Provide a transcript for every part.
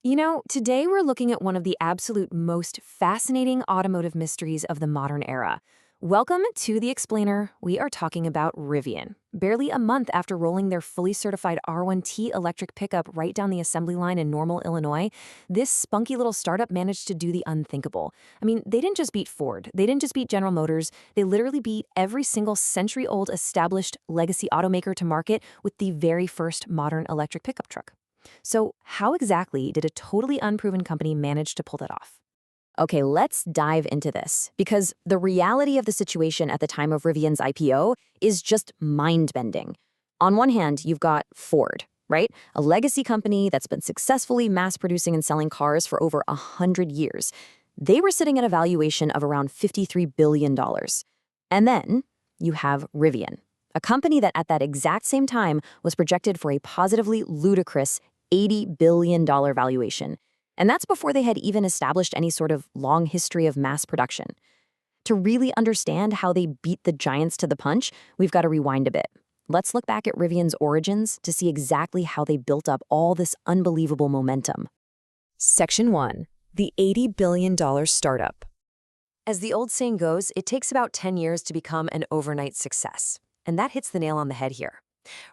Today we're looking at one of the absolute most fascinating automotive mysteries of the modern era. Welcome to The Explainer. We are talking about Rivian. Barely a month after rolling their fully certified R1T electric pickup right down the assembly line in Normal, Illinois, this spunky little startup managed to do the unthinkable. I mean, they didn't just beat Ford, they didn't just beat General Motors, they literally beat every single century-old established legacy automaker to market with the very first modern electric pickup truck. So how exactly did a totally unproven company manage to pull that off? Okay, let's dive into this, because the reality of the situation at the time of Rivian's IPO is just mind-bending. On one hand, you've got Ford, right? A legacy company that's been successfully mass-producing and selling cars for over 100 years. They were sitting at a valuation of around $53 billion. And then you have Rivian, a company that at that exact same time was projected for a positively ludicrous $80 billion valuation. And that's before they had even established any sort of long history of mass production. To really understand how they beat the giants to the punch, we've got to rewind a bit. Let's look back at Rivian's origins to see exactly how they built up all this unbelievable momentum. Section 1. The $80 billion startup. As the old saying goes, it takes about 10 years to become an overnight success. And that hits the nail on the head here.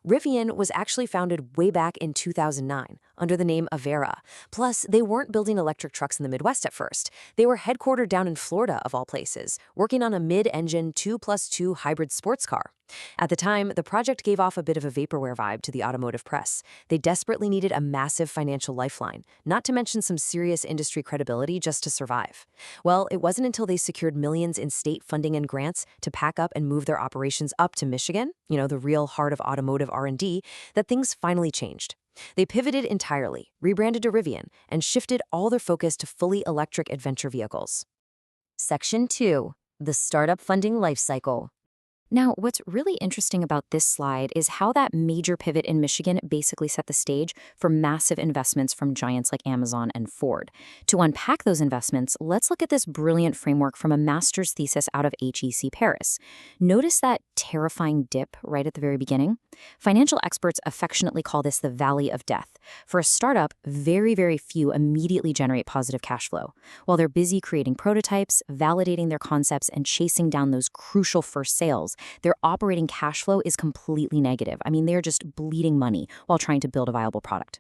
Rivian was actually founded way back in 2009 under the name Avera. Plus, they weren't building electric trucks in the Midwest at first. They were headquartered down in Florida, of all places, working on a mid-engine 2+2 hybrid sports car. At the time, the project gave off a bit of a vaporware vibe to the automotive press. They desperately needed a massive financial lifeline, not to mention some serious industry credibility just to survive. Well, it wasn't until they secured millions in state funding and grants to pack up and move their operations up to Michigan, the real heart of automotive R&D, that things finally changed. They pivoted entirely, rebranded to Rivian, and shifted all their focus to fully electric adventure vehicles. Section 2. The Startup Funding Lifecycle. Now, what's really interesting about this slide is how that major pivot in Michigan basically set the stage for massive investments from giants like Amazon and Ford. To unpack those investments, let's look at this brilliant framework from a master's thesis out of HEC Paris. Notice that terrifying dip right at the very beginning? Financial experts affectionately call this the valley of death. For a startup, very, very few immediately generate positive cash flow. While they're busy creating prototypes, validating their concepts, and chasing down those crucial first sales, their operating cash flow is completely negative. I mean, they're just bleeding money while trying to build a viable product.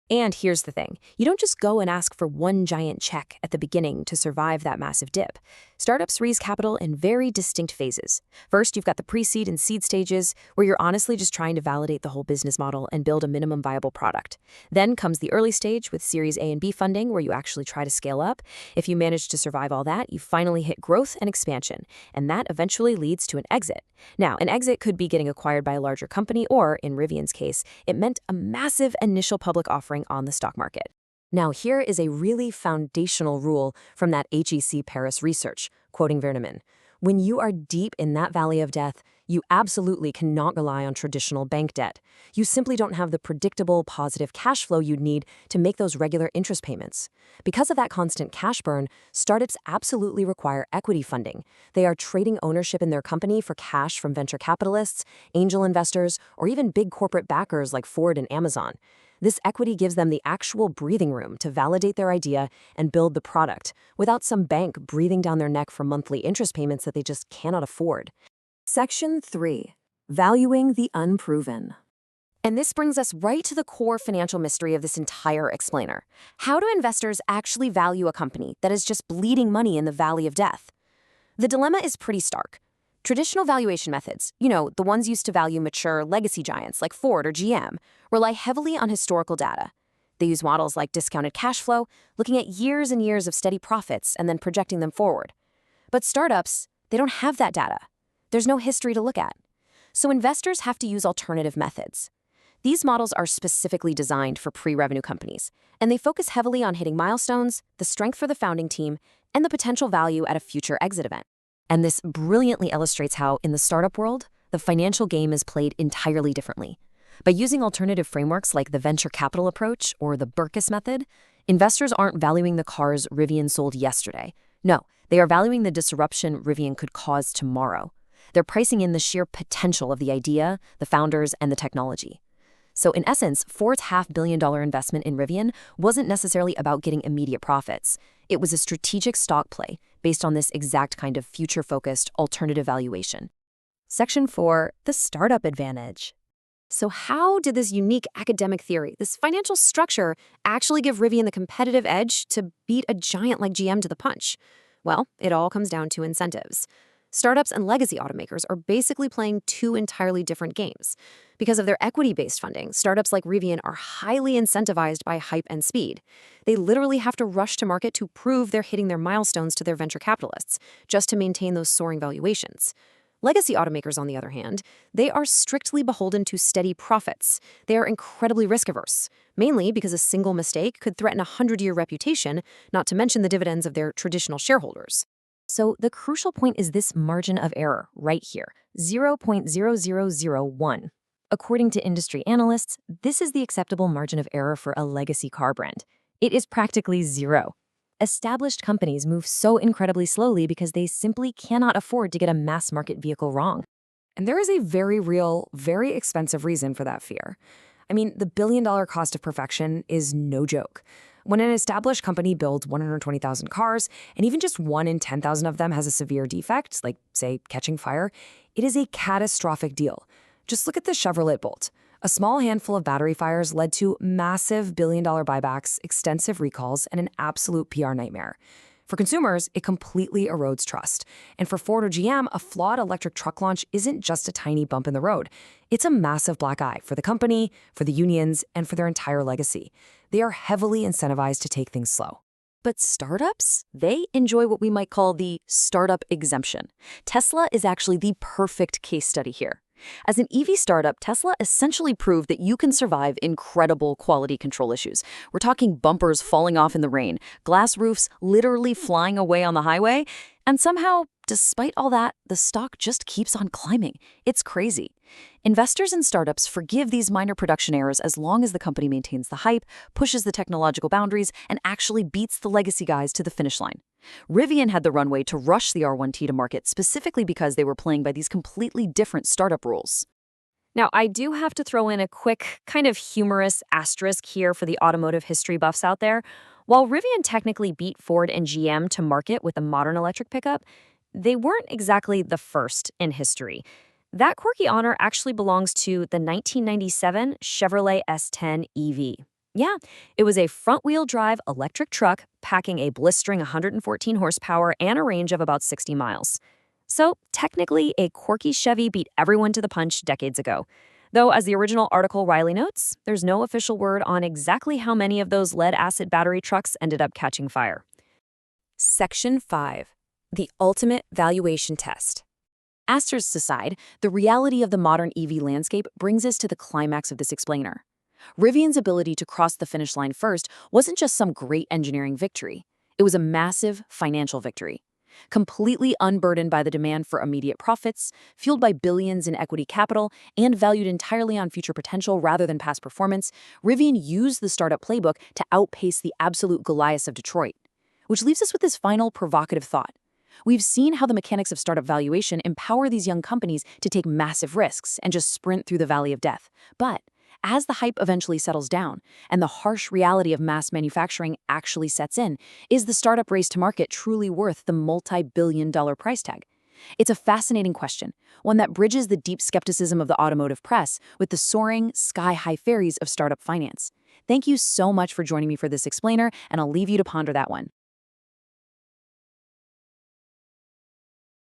And here's the thing. You don't just go and ask for one giant check at the beginning to survive that massive dip. Startups raise capital in very distinct phases. First, you've got the pre-seed and seed stages, where you're honestly just trying to validate the whole business model and build a minimum viable product. Then comes the early stage with Series A and B funding, where you actually try to scale up. If you manage to survive all that, you finally hit growth and expansion, and that eventually leads to an exit. Now, an exit could be getting acquired by a larger company, or, in Rivian's case, it meant a massive initial public offering on the stock market. Now, here is a really foundational rule from that HEC Paris research, quoting Verneman. When you are deep in that valley of death, you absolutely cannot rely on traditional bank debt. You simply don't have the predictable, positive cash flow you'd need to make those regular interest payments. Because of that constant cash burn, startups absolutely require equity funding. They are trading ownership in their company for cash from venture capitalists, angel investors, or even big corporate backers like Ford and Amazon. This equity gives them the actual breathing room to validate their idea and build the product, without some bank breathing down their neck for monthly interest payments that they just cannot afford. Section 3. Valuing the unproven. And this brings us right to the core financial mystery of this entire explainer. How do investors actually value a company that is just bleeding money in the valley of death? The dilemma is pretty stark. Traditional valuation methods, the ones used to value mature legacy giants like Ford or GM, rely heavily on historical data. They use models like discounted cash flow, looking at years and years of steady profits and then projecting them forward. But startups, they don't have that data. There's no history to look at. So investors have to use alternative methods. These models are specifically designed for pre-revenue companies, and they focus heavily on hitting milestones, the strength for the founding team, and the potential value at a future exit event. And this brilliantly illustrates how, in the startup world, the financial game is played entirely differently. By using alternative frameworks like the venture capital approach or the Burkus method, investors aren't valuing the cars Rivian sold yesterday. No, they are valuing the disruption Rivian could cause tomorrow. They're pricing in the sheer potential of the idea, the founders, and the technology. So in essence, Ford's $500 million investment in Rivian wasn't necessarily about getting immediate profits. It was a strategic stock play based on this exact kind of future-focused alternative valuation. Section 4, the startup advantage. So how did this unique academic theory, this financial structure, actually give Rivian the competitive edge to beat a giant like GM to the punch? Well, it all comes down to incentives. Startups and legacy automakers are basically playing two entirely different games. Because of their equity-based funding, startups like Rivian are highly incentivized by hype and speed. They literally have to rush to market to prove they're hitting their milestones to their venture capitalists, just to maintain those soaring valuations. Legacy automakers, on the other hand, they are strictly beholden to steady profits. They are incredibly risk-averse, mainly because a single mistake could threaten a 100-year reputation, not to mention the dividends of their traditional shareholders. So the crucial point is this margin of error right here, 0.0001. According to industry analysts, this is the acceptable margin of error for a legacy car brand. It is practically zero. Established companies move so incredibly slowly because they simply cannot afford to get a mass-market vehicle wrong. And there is a very real, very expensive reason for that fear. I mean, the billion-dollar cost of perfection is no joke. When an established company builds 120,000 cars, and even just 1 in 10,000 of them has a severe defect, like, say, catching fire, it is a catastrophic deal. Just look at the Chevrolet Bolt. A small handful of battery fires led to massive billion-dollar buybacks, extensive recalls, and an absolute PR nightmare. For consumers, it completely erodes trust. And for Ford or GM, a flawed electric truck launch isn't just a tiny bump in the road. It's a massive black eye for the company, for the unions, and for their entire legacy. They are heavily incentivized to take things slow. But startups, they enjoy what we might call the startup exemption. Tesla is actually the perfect case study here. As an EV startup, Tesla essentially proved that you can survive incredible quality control issues. We're talking bumpers falling off in the rain, glass roofs literally flying away on the highway, and somehow, despite all that, the stock just keeps on climbing. It's crazy. Investors in startups forgive these minor production errors as long as the company maintains the hype, pushes the technological boundaries, and actually beats the legacy guys to the finish line. Rivian had the runway to rush the R1T to market specifically because they were playing by these completely different startup rules. Now, I do have to throw in a quick, kind of humorous asterisk here for the automotive history buffs out there. While Rivian technically beat Ford and GM to market with a modern electric pickup, they weren't exactly the first in history. That quirky honor actually belongs to the 1997 Chevrolet S10 EV. Yeah, it was a front-wheel drive electric truck packing a blistering 114 horsepower and a range of about 60 miles. So, technically, a quirky Chevy beat everyone to the punch decades ago. Though, as the original article Riley notes, there's no official word on exactly how many of those lead-acid battery trucks ended up catching fire. Section 5. The ultimate valuation test. Asterisks aside, the reality of the modern EV landscape brings us to the climax of this explainer. Rivian's ability to cross the finish line first wasn't just some great engineering victory. It was a massive financial victory. Completely unburdened by the demand for immediate profits, fueled by billions in equity capital, and valued entirely on future potential rather than past performance, Rivian used the startup playbook to outpace the absolute Goliaths of Detroit. Which leaves us with this final provocative thought. We've seen how the mechanics of startup valuation empower these young companies to take massive risks and just sprint through the valley of death. But as the hype eventually settles down and the harsh reality of mass manufacturing actually sets in, is the startup race to market truly worth the multi-billion-dollar price tag? It's a fascinating question, one that bridges the deep skepticism of the automotive press with the soaring, sky-high fairies of startup finance. Thank you so much for joining me for this explainer, and I'll leave you to ponder that one.